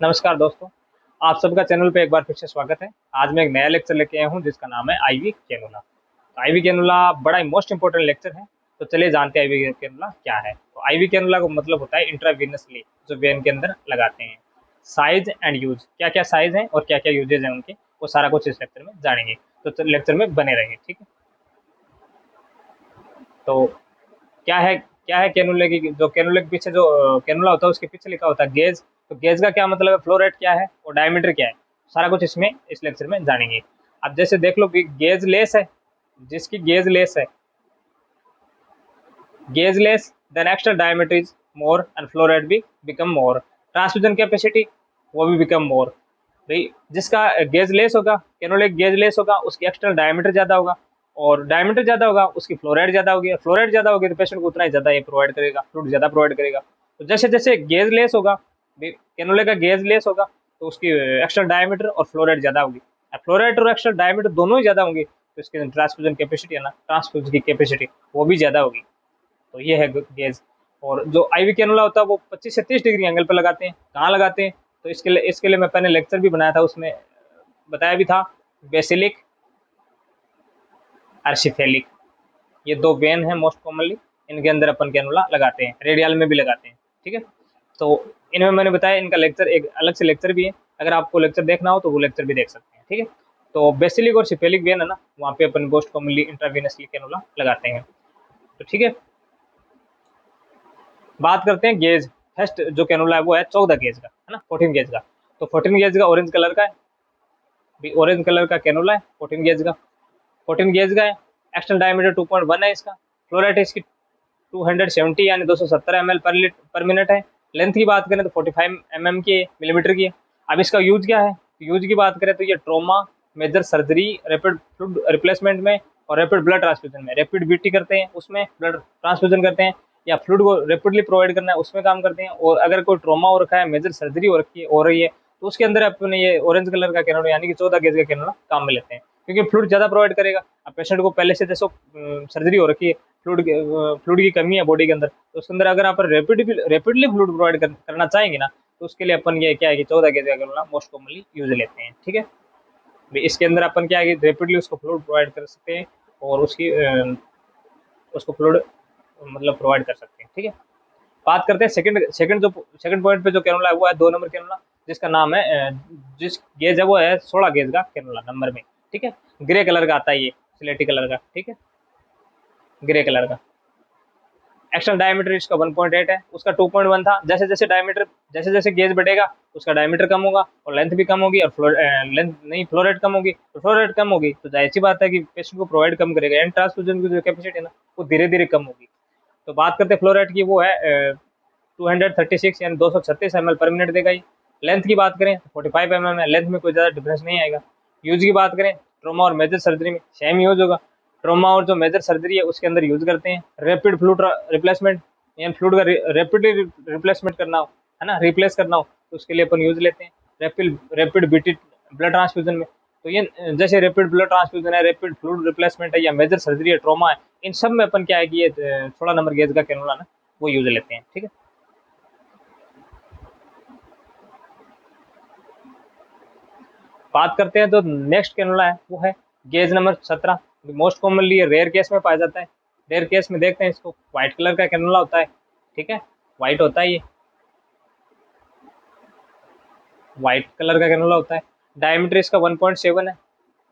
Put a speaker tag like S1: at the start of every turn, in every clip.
S1: नमस्कार दोस्तों, आप सबका चैनल पे एक बार फिर से स्वागत है। आज मैं एक नया लेक्चर लेके आया हूँ जिसका नाम है आईवी कैनुला। तो आईवी कैनुला बड़ा ही मोस्ट इंपॉर्टेंट लेक्चर है। तो चलिए जानते हैं आईवी कैनुला क्या है। तो आईवी कैनुला का मतलब होता है इंट्रावीनसली, जो वेन के अंदर लगाते हैं। साइज एंड यूज, क्या क्या साइज है और क्या क्या यूजेज है उनके, वो सारा कुछ इस लेक्चर में जानेंगे। तो लेक्चर में बने रहेंगे, ठीक है। तो क्या है कैनुले की, जो कैनुले के पीछे जो कैनुला होता है उसके पीछे लिखा होता है गेज। तो गेज का क्या मतलब है, फ्लो रेट क्या है और डायमीटर क्या है, सारा कुछ इसमें इस लेक्चर में जानेंगे। अब जैसे देख लो कि गेज लेस है, जिसकी गेज लेस है, gauge less than extra diameter is more and flow rate भी बिकम मोर। ट्रांसफ्यूजन कैपेसिटी वो भी बिकम मोर। भाई जिसका गेज लेस होगा, कैनुले गेज लेस होगा, उसकी एक्सटर्नल डायमीटर ज्यादा होगा, और डायमीटर ज्यादा होगा उसकी फ्लो रेट ज्यादा होगी, फ्लो रेट ज्यादा होगी तो पेशेंट को उतना ही ज्यादा ये प्रोवाइड करेगा, फ्लूइड ज्यादा प्रोवाइड करेगा। तो जैसे जैसे गेज लेस होगा, कैनुले का गेज लेस होगा, तो उसकी एक्स्टर्नल डायमीटर और फ्लो रेट ज्यादा होगी। फ्लो रेट और एक्स्टर्नल डायमीटर दोनों ही ज्यादा होंगी तो इसके ट्रांसफ्यूजन कैपेसिटी है ना, ट्रांसफ्यूज की कैपेसिटी वो भी ज्यादा होगी। तो ये है गेज। और जो आईवी कैनुला होता है वो 25 से 30 डिग्री एंगल पर लगाते हैं। कहाँ लगाते हैं, तो इसके लिए मैं पहले लेक्चर भी बनाया था, उसमें बताया भी था। बेसिलिक, आर्शिफेलिक, ये दो वेन है मोस्ट कॉमनली, इनके अंदर अपन कैनुला लगाते हैं, रेडियल में भी लगाते हैं, ठीक है। तो इनमें मैंने बताया, इनका लेक्चर एक अलग से लेक्चर भी है, अगर आपको लेक्चर देखना हो तो वो लेक्चर भी देख सकते हैं, ठीक है। तो बेसिलिक और सिफेलिक वेन है ना, वहाँ पे अपन मोस्ट कॉमनली इंट्रावेनसली कैनुला लगाते हैं, तो ठीक है। बात करते हैं गेज। फर्स्ट जो कैनुला है वो है 14 गेज का, है ना, 14 गेज का। तो 14 गेज का ऑरेंज कलर का है, ऑरेंज कलर का कैनुला है 14 गेज का। 14 गेज का है, एक्सटर्नल डायमीटर 2.1 है इसका। फ्लो रेट इसकी 270 यानी 270 ml पर मिनट है। लेंथ की बात करें तो 45 mm की मिलीमीटर की है। अब इसका यूज क्या है, यूज की बात करें तो ये trauma, major surgery, rapid fluid replacement में, और रैपिड ब्लड ट्रांसफ्यूजन में, रैपिड बीटी करते हैं उसमें ब्लड ट्रांसफ्यूजन करते हैं, या फ्लूइड को रैपिडली प्रोवाइड करना है उसमें काम करते हैं। और अगर कोई ट्रोमा हो रखा है, मेजर सर्जरी हो रही है, तो उसके अंदर अपने ये ऑरेंज कलर का कैनोला यानी कि 14 गेज का कैनोला काम में लेते हैं, क्योंकि फ्लूइड ज्यादा प्रोवाइड करेगा। अब पेशेंट को पहले से जैसे सर्जरी हो रखी है, फ्लूइड की कमी है बॉडी के अंदर, तो उसके अंदर अगर आप रैपिडली फ्लूइड प्रोवाइड करना चाहेंगे ना, तो उसके लिए अपन ये क्या है कि 14 गेज का कैनोला मोस्ट कॉमनली यूज लेते हैं, ठीक है। इसके अंदर अपन क्या है कि रैपिडली उसको फ्लूइड प्रोवाइड कर सकते हैं, और उसको फ्लूइड मतलब प्रोवाइड कर सकते हैं, ठीक है। बात करते हैं सेकंड पॉइंट पे जो कैनोला है वो है 2 नंबर कैनोला, जिसका नाम है जिस गेज है वो है 16 गेज का कैनोला नंबर में, ठीक है। ग्रे कलर का आता है ये, सिलेटी कलर का, ठीक है, ग्रे कलर का। एक्सटर्नल डायमीटर इसका 1.8 है, उसका 2.1 था। जैसे जैसे डायमीटर, जैसे जैसे गेज बढ़ेगा उसका डायमीटर कम होगा और लेंथ भी कम होगी, और लेंथ नहीं, फ्लो रेट कम होगी। तो फ्लो रेट कम होगी तो जाहिर सी बात है कि पेशेंट को प्रोवाइड कम करेगा, एंड ट्रांसफ्यूजन की जो कैपेसिटी है ना, वो धीरे धीरे कम होगी। तो बात करते हैं फ्लो रेट की, वो है 236 यानी 236 ml पर मिनट देगा ये। लेंथ की बात करें तो 45 mm है, लेंथ में कोई ज़्यादा डिफरेंस नहीं आएगा। यूज की बात करें, ट्रोमा और मेजर सर्जरी में सेम यूज होगा। ट्रोमा और जो मेजर सर्जरी है उसके अंदर यूज करते हैं। रैपिड फ्लूइड रिप्लेसमेंट, यानी फ्लूइड का रैपिडली रिप्लेसमेंट करना हो, है ना, रिप्लेस करना हो, तो उसके लिए अपन यूज लेते हैं। रैपिड बीटी ब्लड ट्रांसफ्यूजन में, तो ये जैसे रैपिड ब्लड ट्रांसफ्यूजन है, रैपिड फ्लूइड रिप्लेसमेंट है, या मेजर सर्जरी है, ट्रोमा है, इन सब में अपन क्या है कि ये 16 नंबर गेज का कैनुला ना वो यूज लेते हैं, ठीक है। बात करते हैं तो नेक्स्ट कैनुला है वो है गेज नंबर 17। मोस्ट कॉमनली ये रेयर केस में पाया जाता है। रेयर केस में देखते हैं इसको, व्हाइट कलर का कैनुला होता है, ठीक है, व्हाइट होता है ये, व्हाइट कलर का कैनुला होता है। डायमीटर इसका 1.7 है,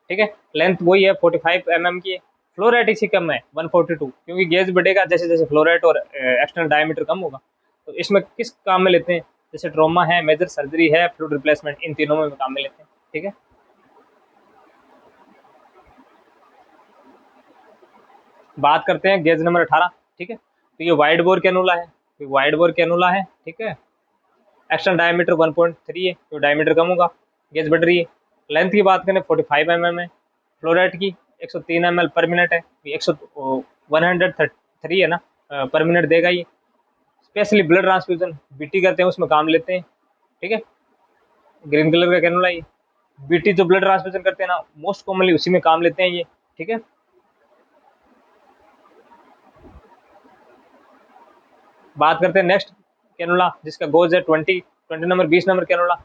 S1: ठीक है। लेंथ वही है 45 mm की है। फ्लो रेट इसी कम है 142, क्योंकि गेज बढ़ेगा जैसे जैसे फ्लो रेट और एक्सटर्नल डायमीटर कम होगा। तो इसमें किस काम में लेते हैं, जैसे ट्रोमा है, मेजर सर्जरी है, फ्लूइड रिप्लेसमेंट, इन तीनों में काम में लेते हैं, ठीक है। बात करते हैं गेज नंबर 18, ठीक है। तो ये वाइड बोर कैनुला है, वाइड बोर कैनुला है, ठीक है। एक्सटर्नल डायमीटर 1.3 है, तो डायमीटर कम होगा, गेज बढ़ रही है। लेंथ की बात करें 45 mm है। फ्लोरेट की 103 ml पर मिनट है, 103 है ना पर मिनट देगा ये। स्पेशली ब्लड ट्रांसफ्यूजन बीटी करते हैं उसमें काम लेते हैं, ठीक है। ग्रीन कलर का कैनुला ये, बीटी जो ब्लड ट्रांसफ्यूजन करते हैं ना, मोस्ट कॉमनली उसी में काम लेते हैं ये, ठीक है। बात करते हैं नेक्स्ट कैनुला, जिसका गोज है 20 number 20 number cannula.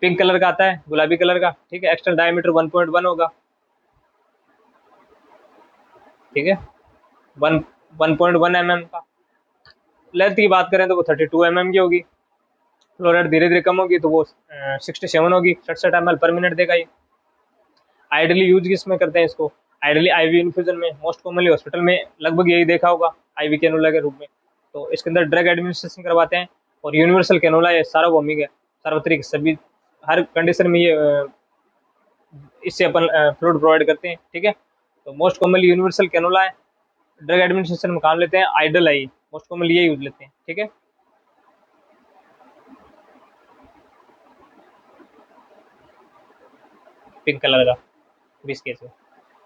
S1: Pink colour का आता है, गुलाबी कलर का, ठीक है। एक्सटर्नल डायमीटर 1.1 होगा, ठीक है, 1.1 mm का। लेंथ की बात करें तो वो 32 mm की होगी। फ्लो रेट धीरे धीरे कम होगी तो वो 67 होगी, 67 ml पर मिनट देगा ये। आइडली यूज किस में करते हैं इसको? आइडली आईवी इन्फ्यूजन में, मोस्ट कॉमनली हॉस्पिटल में लगभग यही देखा होगा, आईवी कैनुला के रूप में। तो इसके अंदर ड्रग एडमिनिस्ट्रेशन करवाते हैं। और यूनिवर्सल कैनुला ये सार्वभौमिक है, सार्वत्रिक, सभी हर कंडीशन में ये इससे अपन फ्लूइड प्रोवाइड करते हैं, ठीक है। तो मोस्ट कॉमनली यूनिवर्सल कैनुला है, ड्रग एडमिनिस्ट्रेशन में काम लेते हैं। आइडल है, मोस्ट कॉमनली ये यूज लेते हैं, ठीक है। पिंक कलर का 20 गेज का।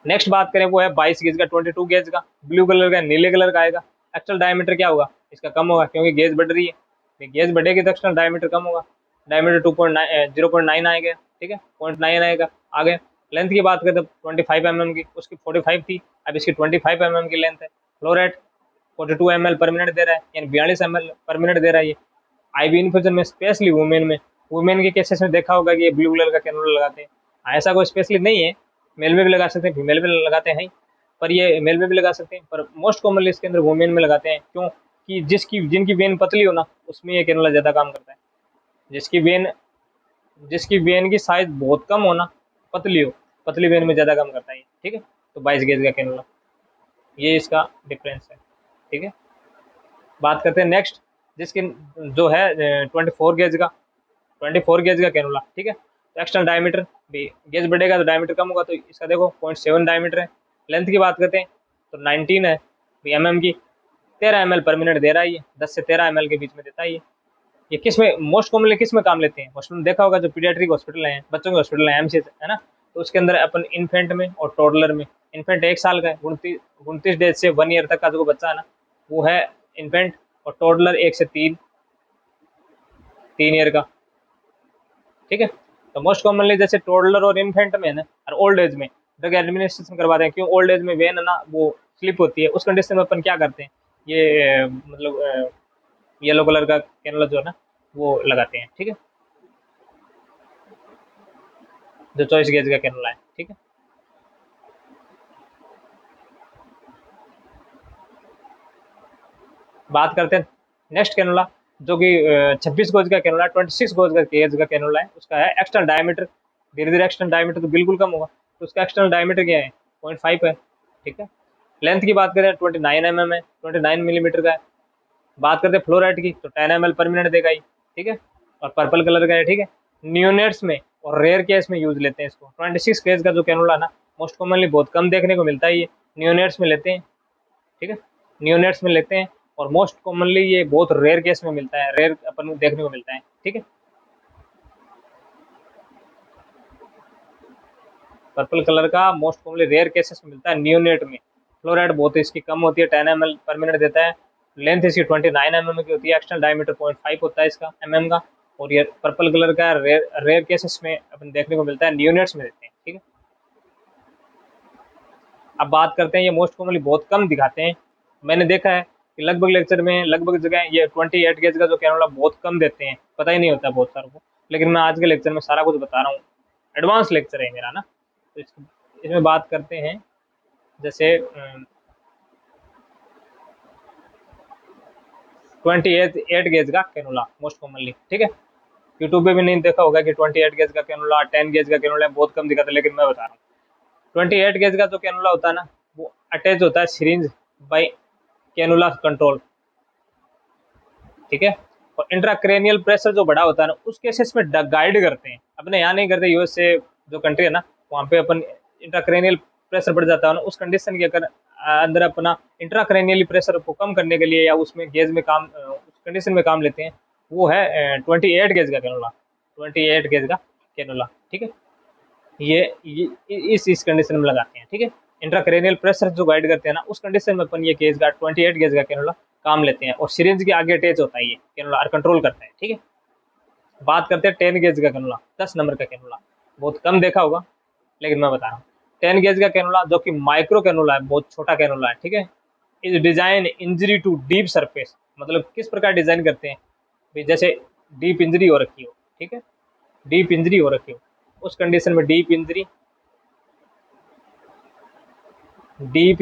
S1: नेक्स्ट बात करें वो है 22 गेज का, 22 गेज का, ब्लू कलर का, नीले कलर का आएगा। एक्चुअल डायमीटर क्या होगा इसका? कम होगा, क्योंकि गेज बढ़ रही है। गेज बढ़ेगी तो एक्चुअल डायमीटर कम होगा। डायमीटर 0.9 आएगा, ठीक है, 0.9 आएगा। आगे लेंथ की बात करें तो 25 mm की, उसकी 45 थी, अब इसकी 25 mm की लेंथ है। फ्लो रेट 42 ml पर मिनट दे रहा है, यानी 42 ml पर मिनट दे रहा है ये। आईवी इन्फ्यूजन में स्पेशली वुमेन के केसेस में देखा होगा कि ये ब्लू कलर का कैनुला लगाते हैं। ऐसा कोई स्पेशली नहीं है, मेल में भी लगा सकते हैं, फीमेल में लगाते हैं, पर ये मेल में भी लगा सकते हैं, पर मोस्ट कॉमनली इसके अंदर वुमेन में लगाते हैं। क्यों? कि जिनकी वेन पतली हो ना, उसमें ये कैनुला ज़्यादा काम करता है। जिसकी वेन जिसकी वेन की साइज बहुत कम हो ना, पतली हो, पतली वेन में ज़्यादा काम करता है, ठीक है। तो 22 गेज का कैनुला, ये इसका डिफरेंस है, ठीक है। बात करते हैं नेक्स्ट, जिसकी जो है 24 गेज का, 24 गेज का कैनुला, ठीक है। तो एक्सटर्नल डायमीटर भी, गेज बढ़ेगा तो डायमीटर कम होगा, तो इसका देखो 0.7 डायमीटर है। लेंथ की बात करते हैं तो 19 है mm की, 13 ml पर मिनट दे रहा है ये, 10 से 13 ml के बीच में देता है ये किस में मोस्ट कॉमनली किस में काम लेते हैं? हॉस्पिटल में देखा होगा, जो पीडियाट्रिक हॉस्पिटल हैं, बच्चों के हॉस्पिटल है, एमसीएच है ना, तो उसके अंदर अपन इन्फेंट में और टोडलर में, इन्फेंट 1 साल का है, 29 डेज से 1 ईयर तक का जो बच्चा है ना, वो है इन्फेंट। और टोडलर 1 से 3 ईयर का, ठीक है। तो मोस्ट कॉमनली जैसे टोडलर और इन्फेंट में है ना, और ओल्ड एज में ड्रग एडमिनिस्ट्रेशन करवाते हैं। क्यों? ओल्ड एज में वेन है ना वो स्लिप होती है, उस कंडीशन में अपन क्या करते हैं, ये मतलब येलो कलर का कैनुला जो है ना वो लगाते हैं, ठीक है, जो 24 गेज का कैनुला है, ठीक है। बात करते हैं नेक्स्ट कैनुला, जो कि 26 गोज का कैनुला, 26 गोज का गेज का कैनुला है। उसका है एक्सटर्नल डायमीटर, धीरे धीरे एक्सटर्नल डायमीटर तो बिल्कुल कम होगा, तो उसका एक्सटर्नल डायमीटर क्या है? 0.5 है, ठीक है। लेंथ की बात करें 29 mm है, 29 मिलीमीटर का है। बात करते हैं फ्लो रेट की, तो 10 ml पर मिनट देगा ही, ठीक है, और पर्पल कलर का है, ठीक है। न्यूनेट्स में और रेयर केस में यूज लेते हैं इसको। 26 केस का जो कैनुला ना, मोस्ट कॉमनली बहुत कम देखने को मिलता है, ये न्यूनेट्स में लेते हैं, ठीक है, न्यूनेट्स में लेते हैं। और मोस्ट कॉमनली ये बहुत रेयर केस में मिलता है, रेयर अपन को देखने को मिलता है, ठीक है। पर्पल कलर का मोस्ट कॉमनली रेयर केसेस में मिलता है न्यूनेट में। फ्लो रेट बहुत इसकी कम होती है, 10 ml पर मिनट देता है। लेंथ इसकी 29 mm की होती है, एक्सटर्नल डायमीटर 0.5 होता है इसका mm का। और ये पर्पल कलर का रेयर केसेस में अपन देखने को मिलता है, न्यूनेट्स में देते हैं, ठीक है। अब बात करते हैं, ये मोस्ट कॉमनली बहुत कम दिखाते हैं। मैंने देखा है कि लगभग लेक्चर में लगभग जगह ये 28 गेज का जो कैनुला बहुत कम देते हैं, पता ही नहीं होता बहुत सारों को। लेकिन मैं आज के लेक्चर में सारा कुछ बता रहा हूँ, एडवांस लेक्चर है मेरा ना। तो इसमें बात करते हैं जैसे 28 गेज का कैनुला मोस्ट कॉमनली, ठीक है। यूट्यूब पे भी नहीं देखा होगा कि 28 गेज का कैनुला, 10 गेज का कैनुला बहुत कम दिखाता है, लेकिन मैं बता रहा हूँ 28 गेज का जो कैनुला होता है ना, वो अटैच होता है सिरिंज बाई कैनुला कंट्रोल, ठीक है। और इंट्राक्रेनियल प्रेशर जो बड़ा होता है ना, उस केसेस में गाइड करते हैं, अपने यहाँ नहीं करते। यूएसए जो कंट्री है ना, वहाँ पे अपन इंट्राक्रेनियल प्रेशर बढ़ जाता है ना, उस कंडीशन के अगर अंदर अपना इंट्राक्रेनियल प्रेशर को कम करने के लिए या उसमें गेज में काम उस कंडीशन में काम लेते हैं, वो है 28 गेज का कैनुला, 28 गेज का कैनुला, ठीक है। ये इस कंडीशन में लगाते हैं, ठीक है। इंट्राक्रेनियल प्रेशर जो गाइड करते हैं ना, उस कंडीशन में अपन ये गेज का 28 गेज का कैनुला काम लेते हैं। और सिरिंज के आगे अटैच होता है ये कैनुला और कंट्रोल करता है, ठीक है। बात करते हैं 10 गेज का कैनुला, 10 नंबर का कैनुला, बहुत कम देखा होगा, लेकिन मैं बता रहा हूँ 10 गेज का कैनुला, जो कि माइक्रो कैनुला है, बहुत छोटा कैनुला है, ठीक है। Is design injury to deep surface, मतलब किस प्रकार डिजाइन करते हैं, जैसे डीप इंजरी हो रखी हो, ठीक है, डीप इंजरी हो रखी हो, उस कंडीशन में deep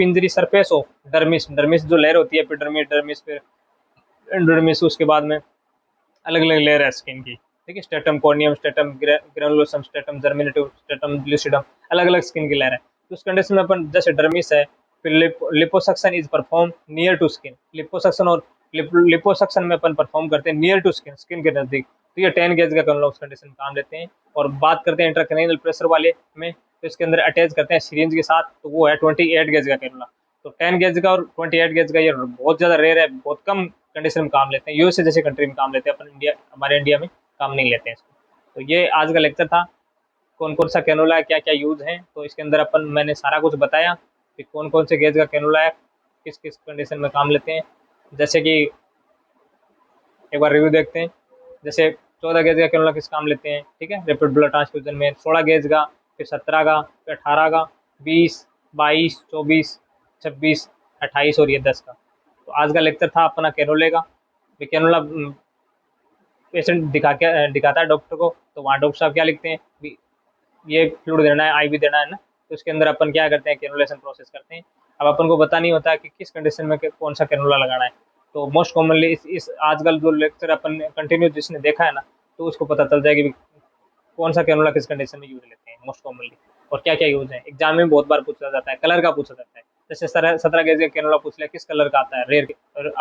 S1: injury surface of dermis, dermis जो लेयर होती है, एपिडर्मिस, डर्मिस, फिर एंडोडर्मिस, उसके बाद में अलग अलग लेयर है स्किन की, ठीक है, stratum corneum, stratum granulosum, stratum germinativum, stratum lucidum, अलग अलग स्किन की लेयर है। तो उस कंडीशन में अपन जैसे डर्मिस है, फिर liposuction is perform near to skin, liposuction और लिपोसक्शन में अपन परफॉर्म करते हैं नियर टू स्किन, स्किन के नजदीक, तो ये 10 गेज का कैनुला उस कंडीशन में काम लेते हैं। और बात करते हैं इंट्राक्रेनियल प्रेशर वाले में, तो इसके अंदर अटैच करते हैं सिरिंज के साथ, तो वो है 28 गेज का कैनुला। तो 10 गेज का और 28 गेज का ये बहुत ज़्यादा रेयर है, बहुत कम कंडीशन में काम लेते हैं, यूएसए जैसे कंट्री में काम लेते हैं, अपन इंडिया, हमारे इंडिया में काम नहीं लेते हैं इसको। तो ये आज का लेक्चर था, कौन कौन सा कैनुला है, क्या क्या यूज है, तो इसके अंदर अपन मैंने सारा कुछ बताया कि कौन कौन से गेज का कैनुला है, किस किस कंडीशन में काम लेते हैं। जैसे कि एक बार रिव्यू देखते हैं, जैसे 14 गेज का कैनुला किस काम लेते हैं, ठीक है, रैपिड ब्लड ट्रांसफ्यूजन में, 16 गेज का, फिर 17 का, फिर 18 का, 20, 22, 24, 26, 28 और ये 10 का। तो आज का लेक्चर था अपना कैनुले का। कैनुला पेशेंट दिखाता है डॉक्टर को, तो वहाँ डॉक्टर साहब क्या लिखते हैं, ये फ्लूइड देना है, आईवी देना है ना, तो इसके अंदर अपन क्या करते हैं, कैनुलेशन प्रोसेस करते हैं। अब अपन को पता नहीं होता कि किस कंडीशन में कौन सा कैनुला लगाना है, तो मोस्ट कॉमनली इस आजकल जो लेक्चर अपन कंटिन्यू जिसने देखा है ना, तो उसको पता चल जाएगा कि कौन सा कैनुला किस कंडीशन में यूज लेते हैं मोस्ट कॉमनली, और क्या क्या यूज है। एग्जाम में बहुत बार पूछा जाता है, कलर का पूछा जाता है, जैसे 17 गेज का कैनुला पूछ लिया, किस कलर का आता है, रेयर। और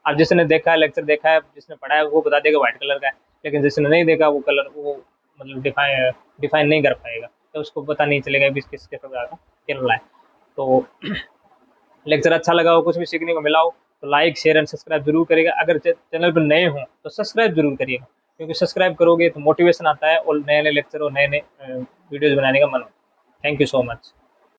S1: अब जिसने देखा है, लेक्चर देखा है, जिसने पढ़ा है, वो बता देगा व्हाइट कलर का है, लेकिन जिसने नहीं देखा वो कलर, वो मतलब डिफाइन नहीं कर पाएगा, तो उसको पता नहीं चलेगा कि किस किस प्रकार का कैनुला है। तो लेक्चर अच्छा लगा हो, कुछ भी सीखने को मिला हो, तो लाइक, शेयर एंड सब्सक्राइब जरूर करिएगा। अगर चैनल पर नए हो तो सब्सक्राइब जरूर करिएगा, क्योंकि सब्सक्राइब करोगे तो मोटिवेशन आता है और नए नए लेक्चर और नए नए वीडियोज बनाने का मन हो। Thank you so much.